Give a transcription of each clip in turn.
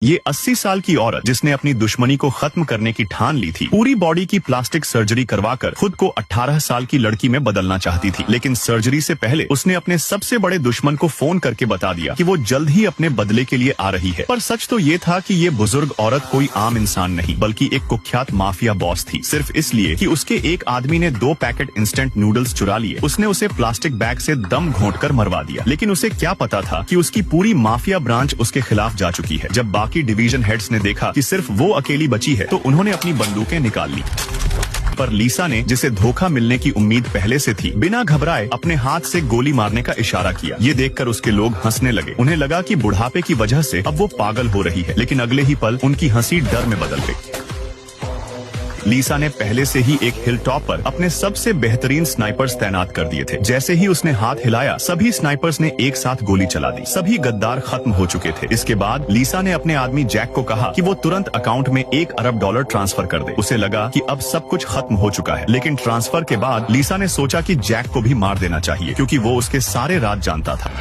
ये 80 साल की औरत जिसने अपनी दुश्मनी को खत्म करने की ठान ली थी, पूरी बॉडी की प्लास्टिक सर्जरी करवाकर खुद को 18 साल की लड़की में बदलना चाहती थी। लेकिन सर्जरी से पहले उसने अपने सबसे बड़े दुश्मन को फोन करके बता दिया कि वो जल्द ही अपने बदले के लिए आ रही है। पर सच तो ये था कि ये बुजुर्ग औरत कोई आम इंसान नहीं बल्कि एक कुख्यात माफिया बॉस थी। सिर्फ इसलिए कि उसके एक आदमी ने 2 पैकेट इंस्टेंट नूडल्स चुरा लिए, उसने उसे प्लास्टिक बैग से दम घोंटकर मरवा दिया। लेकिन उसे क्या पता था कि उसकी पूरी माफिया ब्रांच उसके खिलाफ जा चुकी है। जब बाकी डिवीजन हेड्स ने देखा कि सिर्फ वो अकेली बची है तो उन्होंने अपनी बंदूकें निकाल ली। पर लीसा ने, जिसे धोखा मिलने की उम्मीद पहले से थी, बिना घबराए अपने हाथ से गोली मारने का इशारा किया। ये देखकर उसके लोग हंसने लगे। उन्हें लगा कि बुढ़ापे की वजह से अब वो पागल हो रही है, लेकिन अगले ही पल उनकी हंसी डर में बदल गई। लीसा ने पहले से ही एक हिल टॉप पर अपने सबसे बेहतरीन स्नाइपर्स तैनात कर दिए थे। जैसे ही उसने हाथ हिलाया, सभी स्नाइपर्स ने एक साथ गोली चला दी। सभी गद्दार खत्म हो चुके थे। इसके बाद लीसा ने अपने आदमी जैक को कहा कि वो तुरंत अकाउंट में $1 अरब ट्रांसफर कर दे। उसे लगा कि अब सब कुछ खत्म हो चुका है। लेकिन ट्रांसफर के बाद लीसा ने सोचा कि जैक को भी मार देना चाहिए, क्योंकि वो उसके सारे राज जानता था।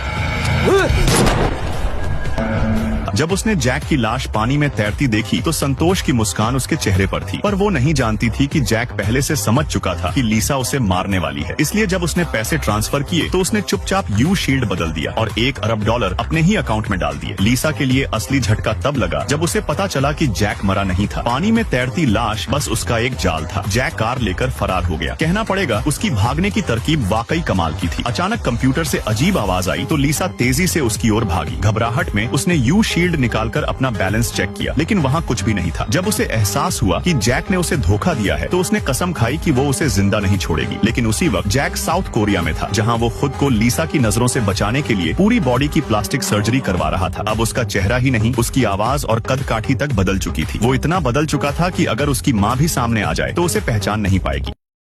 जब उसने जैक की लाश पानी में तैरती देखी तो संतोष की मुस्कान उसके चेहरे पर थी। पर वो नहीं जानती थी कि जैक पहले से समझ चुका था कि लीसा उसे मारने वाली है। इसलिए जब उसने पैसे ट्रांसफर किए तो उसने चुपचाप यू शील्ड बदल दिया और $1 अरब अपने ही अकाउंट में डाल दिए। लीसा के लिए असली झटका तब लगा जब उसे पता चला कि जैक मरा नहीं था। पानी में तैरती लाश बस उसका एक जाल था। जैक कार लेकर फरार हो गया। कहना पड़ेगा उसकी भागने की तरकीब वाकई कमाल की थी। अचानक कंप्यूटर से अजीब आवाज आई तो लीसा तेजी से उसकी ओर भागी। घबराहट में उसने यू शील्ड निकालकर अपना बैलेंस चेक किया, लेकिन वहाँ कुछ भी नहीं था। जब उसे एहसास हुआ कि जैक ने उसे धोखा दिया है तो उसने कसम खाई कि वो उसे जिंदा नहीं छोड़ेगी। लेकिन उसी वक्त जैक साउथ कोरिया में था, जहाँ वो खुद को लीसा की नजरों से बचाने के लिए पूरी बॉडी की प्लास्टिक सर्जरी करवा रहा था। अब उसका चेहरा ही नहीं, उसकी आवाज और कद काठी तक बदल चुकी थी। वो इतना बदल चुका था कि अगर उसकी माँ भी सामने आ जाए तो उसे पहचान नहीं पाएगी।